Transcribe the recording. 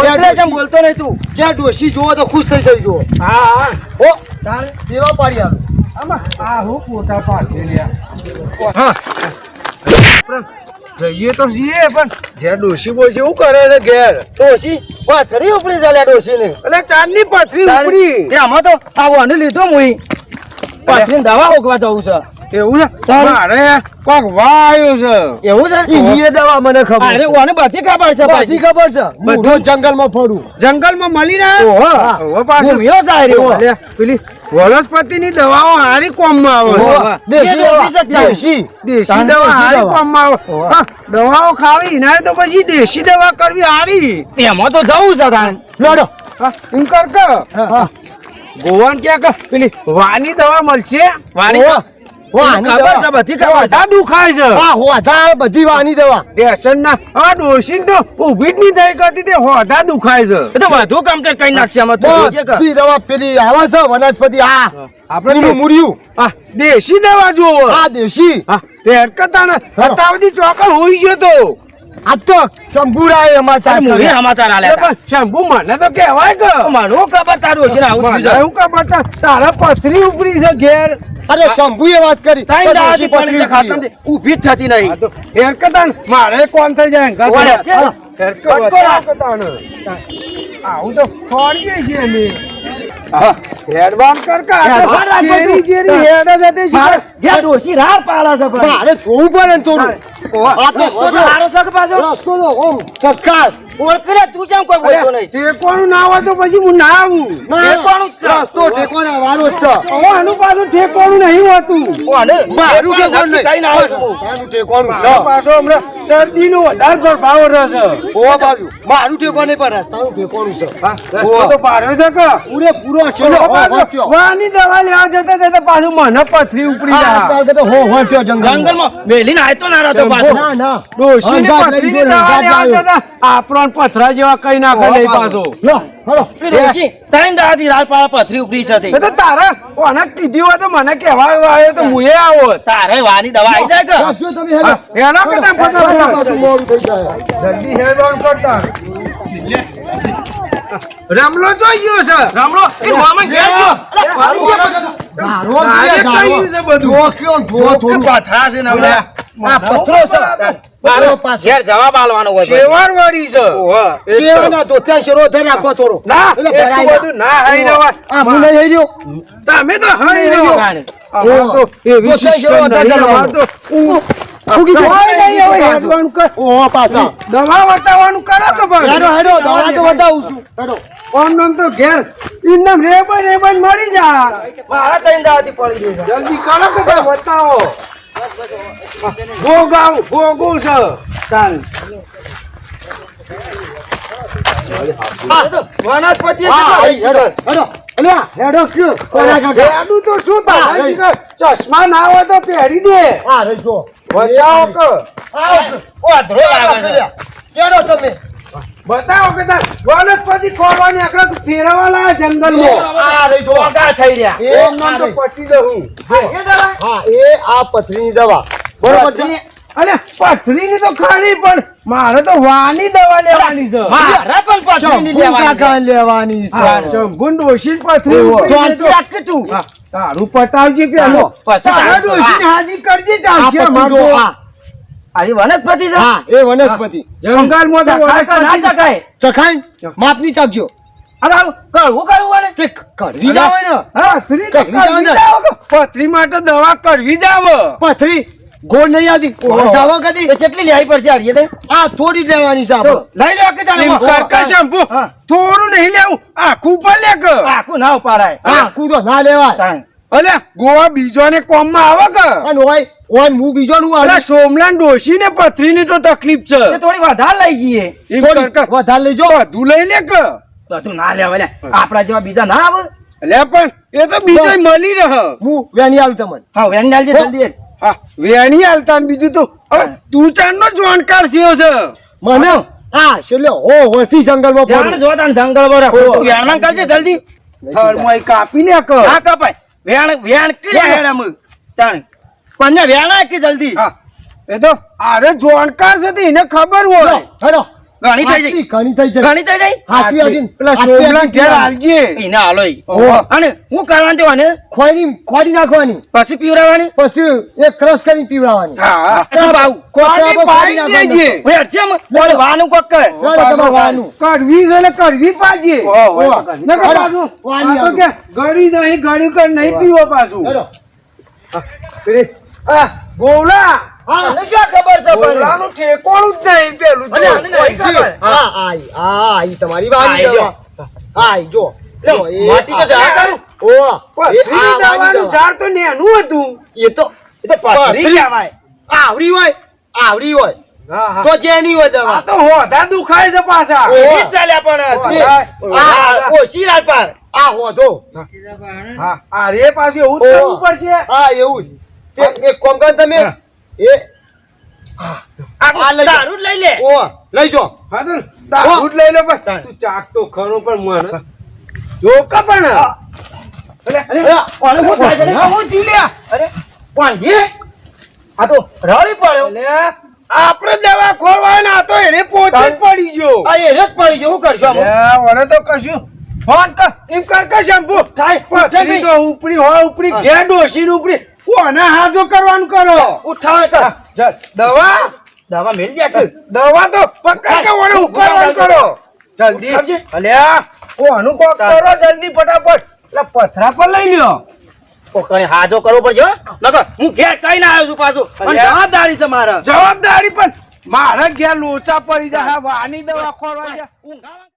એટલે જેમ બોલતો નહીં તું ક્યાં ડોશી જોવો તો ખુશ થઈ જઈજો. હા હો તારે દેવા પાડી આલો. આમાં આ હું પોતા પાડે લ્યા હા જઈએ તો જઈએ પણ ઘેર ડોશી બોલ છે શું કરે છે ઘેર ડોશી પથરી ઉપડી ચાલ્યા ડોશી ને એટલે ચાંદની પથરી ઉપડી આમાં તો આવવાને લીધો મુઈ પથરી દવા ઓગવા જવું છે એવું છે મારે કોક વાયો છે એવું છે ઈ દવા મને ખબર અરે ઓને બધી ખબર છે બધી ખબર છે. બધું જંગલમાં ફરું. જંગલમાં મળી ને ઓહો પાછું ઘૂમ્યો જાય રહ્યો લે, પેલી વનસ્પતિની દવાઓ હારી કોમમાં આવે દેશી દવા હારી કોમમાં આવે હા, દવાઓ ખાવી ના તો પછી દેશી દવા કરવી હારી એમાં તો જવું છે તાણે લડો. હા, એમ કર કે ગોવાન ક્યાં કે પેલી વાની દવા મળશે વાણી ખબર છે બધી ખબર છે દુખાય છે હા હોધા બધી વાની દવા. ટેશન ના હા ડોશી તો ઊભી જ નહીં થઈ કરતી તે હોધા દુખાય છે એ તો વધુ કમ્પ્લીટ કરી નાખશે આમાં તો જોજે કે બધી દવા પેલી આવે છે વનસ્પતિ. હા આપણે મૂર્યું. હા દેશી દવા જોવો આ દેશી. હા તે હરકતા ને હતાવતી ચોકડ હોઈ ગયો તો આ તો શંભુરાય અમારા મુવી સમાચાર આલે પણ શંભુ મને તો કહેવાય કે મને ખબર તારું છે ને આવું મને થયું એવું ખબર છે, તારા પથરી ઉપરી છે ઘેર અરે શંભુએ વાત કરી. તાઈ તો દાદી ડોશી પડી છે ખાતમ ઊભી જ થતી નહીં હા તો હરકતા ને મારે કોણ થઈ જાય ઓલે, આવું તો ખોડીએ છીએ અમે હા. હેડવાન કર કા હેડવાન રાખો ચેરી તું. ચેરી હેડ જ હતી મારે ઘેર ડોશી રાહ પાળે છે પણ મારે જોવું પડે ને થોડું. આ તો રસ્તો તો હારો છે કે પાછો રસ્તો તો ઓમ સસ્કાર. ઓળખી લે તું કેમ કોઈ બોલતો નહીં ઠેકોનું ના હોય તો પછી હું ના આવું ઠેકોનું જ છે. રસ્તો ઠેકોને આવવાનો જ છે. હવે આનું પાછું ઠેકોનું નહીં હોતું ઓને મારું ઠેકોનું ઠેકોનું નક્કી કરીને આવ્યો છું હું. મારું ઠેકોનું છે. મારો પાછો હમણાં શરદીનો વધારે પ્રભાવ રહેશે ઓવા બાજુ મારું ઠેકો નહીં પણ રસ્તાનું ઠેકોનું છે. હા, રસ્તો તો પાડ્યો છે કે પૂરેપૂરો છે. અને હો, હો, પાછો થયો. વાની દવા લેવા જતા જતા પાછું મને પથરી ઉપડી આ જાય અત્યારે તો હો, હો થયો જંગલમાં. જંગલમાં મેલીને આયતો ના રહેતો પાછો ના, ના. ડોશીની અંગાત લઈ પથરીની ગયો, દવા અંગાત લેવા લાવ્યો. જતા આપણને પથરા જેવા કઈ નાખે નહીં પાછો લો, હેડો. ડોશી ત્રણ દાડાથી રાત પાળા પથરી ઉપડી છે તે. એ તો તારા ઓને કીધી હોય તો મને કહેવા આવ્યો તો મુએ આવો તારે વાની દવા આવી જાય કે રાખજો તમે હેડો. એના કરતા ફટાફટ પાછું મોડું થઈ જાય. જલ્દી હેડ ઓન કરતા રમલો જોઈ ગયો છે રામલો એ મામા ઘેર ગયો. અલા, ફરી ગયો. ધારો આજે છે, ધારો. કઈ છે બધું? જો કયો, જો થોડું. પથરા છે ને હવે. આ પથરો છે. મારો પાછો. ઘેર જવાબ આલવાનો હોય છે. શેવાર વાળી છે શેવના ધોતિયા શેરો ધરી રાખો થોડો. ના એટલે એટલું ભરાય ના. બધું ના હાઈ જવા આ હું નહીં હઈ રહ્યો. તમે તો હાઈ રહ્યો. રહ્યો અમાર તો એવી ધોતિયા શેરો સિસ્ટમ નહીં, ધરી અમાર તો ફૂગી જાય. કોઈ નહીં હવે હેડવાનું કર. ઓહો પાછા. દવા વટાવવાનું કરો કે ભાઈ હેડો હેડો દવા તો બતાવું છું. હેડો. આમ તો ઘેર ઇન્દમ રેબન મળી જા મારા ત્રણ દાડાથી પડી ગઈ છે. જલ્દી કરો કે ભાઈ બતાવો ભોગું છે તાન વનસ્પતિ હા, છે હઈ, હેડો હેડો. અલ્યા, હેડો કયો. કોના કાકા? હેડું તો શું થાય હા, હજી કે ચશ્મા ના હોય તો પહેરી દે હા, રહી જો. બતાવો કે આવો. ઓધરો લાગે છે. હેડો તમે. બતાવો કે તાર વનસ્પતિ ખોરવાની આકડા ફેરવા લાયા જંગલમાં આ રહી જો. ઓગા થઈ રહ્યા. એ ઓમ નામ તો પટી દઉં એ દવા. હા, એ આ પથરીની દવા. બરોબર છે? પથરી- અરે પથરીની તો ખરી પણ મારે તો વાની દવા લેવાની છે મારા પણ પથરીની શંભુ લેવાની છે. કાકા લેવાની છે. હા, શંભુ ડોશી પથરી ઓહો. ઉપડી શાંતિ તો- રાખ કે તું. હા, તારું પટાવજે પેલો પછી તારા તારું- ડોશીને હાજી કરજે આ ચાલશે પથરી અમાર જો, તો. આ. આની વનસ્પતિ છે. હા, એ વનસ્પતિ. જંગલમાં તો ચખાય કે ના વનસ્પતિ ચખાય? ચખાઈ માપની ચાખજો. અરે આવું કરવું કરવું ને તે કડવી જ આવે ને. હા, પથરી તો કડવી કરવી જાવ જાવ કે પથરી માટે દવા કરવી જાવ પથરી ગોળ નહીં આવતી. વસાવો કદી. એ કેટલી લેવી પડશે હારીએ તે? આ થોડી જ લેવાની છે આપણે. લઈ લો કે ચાલે એમ કરકા શંભુ હા. થોડું નહીં લેવું આખું પર લે કે આખું ના ઉપાડાય. હા, કૂદો ના લેવાય. તાણ. અલે ગોવા બીજોને કોમમાં આવે કે અને ઓય હું બીજો નું અરે સોમલાન ડોશી ને પથરીની તો તકલીફ છે તે થોડી વધારે લઈ જઈએ. એમ કરકા વધારે લેજો. વધુ લઈ લે કે બધું ના લેવાય લે. આપણા જેવા બીજા ના આવે. લે પણ એ તો બીજો મળી રહે હું વેણી આવું તમને. હા વેન ડાલજે જલ્દી. હા વેણી હાલતા ને બીજું તો હવે તું ચાંદ નો જાણકાર થયો છે મને આ છેલ્લે હોથી જંગલમાં જાણ ફરું. જો તાન જંગલ પર રાખો. તું વેણમાં કરજે જલ્દી. થર્મોય કાપી લે કે ના કપાય. વેણ કે હેડ અમ. તાણ. પંજા વેણા કે જલ્દી. હા એ તો આરે જાણકાર છે તો એને ખબર હોય હેડો ઘણી થઈ જાય ઘણી થઈ જાય ઘણી થઈ જાય હાચવી આવીને પેલા શોભલા ઘેર હાલજે એને હાલો ઈ. ઓહો. અને હું કરવાનું તેવાને ખોડી નાખવાની પછી પીવડાવવાની પછી એક ક્રશ કરીને પીવડાવવાની હા શું ભાવ પાણી પાઈ દેજે ઓય અરજમ બોલવાનું કોક કર વાળવાનું કરવી ગલે કરવી પાજે ઓહો. નકર પાછું પાણી આ તો કે ગળી નહીં ગળી કર નહીં પીવો પાછું હેડો. પેલી, આ ગોવલા હા તને શું ખબર છે પણ? ગોવલાનું ઠેકોણું જ નહીં પેલું તો. અરે, આને નહીં ખબર. હા આઈ તમારી વાણી આઈ જો. દવા આઈ જો લો, માટી તો જા કરું. ઓહ પથરી દવાનું ઝાડ તો નેનું હતું એ તો પથરી કહેવાય. આવડી હોય હા હા તો જેની હોય આ દવા તો હોધા દુખાય છે પાછા ઓહો. ઈ જ ચાલ્યા પણ આ ઓછી રાત પર આ હોધો હા આ રે પાછું એવું જ કરવું પડશે હા એવું જ તે એક કામ કર તમે હા. એ આ લઈ જા. દારૂ જ લઈ લે ઓ લઈ જો હા તો દારૂ જ લઈ લે બસ તું ચાક તો ખરો પણ મને જોકા પણ અરે કોને હું થાય છે લે? હું જીલ્યા અરે કોણજી આ તો રડી પડ્યો લે આપણે દવા ખોરવાય ના તો એને પોતે જ પડી ગયો આ એ રસ પડી ગયો હું કરશું આમ? લે વળે તો કશું ફોન કર એમ કર કે શંભુ થાય પથરી તો ઉપરી હોય ઉપરી ઘેર ડોશી ઉપરી કોને હાજો કરવાનું કરો ઉઠાવે કર ચાલ, દવા દવા મેલ દે કે દવા તો પકડ કે વળે ઉપરવાનું કરો જલ્દી કરજે. અલ્યા કોનું કોક કરો જલ્દી ફટાફટ એટલે પથરા પર લઈ લ્યો કોકણે હાજો કરવો પડશે હો. નકર હું ઘેર કઈ ના આવ્યો છું પાછું અને અલ્યા. જવાબદારી છે મારા જવાબદારી પણ મારા ઘેર લોચા પડી જાય વાની દવા ખોરવા જાય ઊંઘ આવે?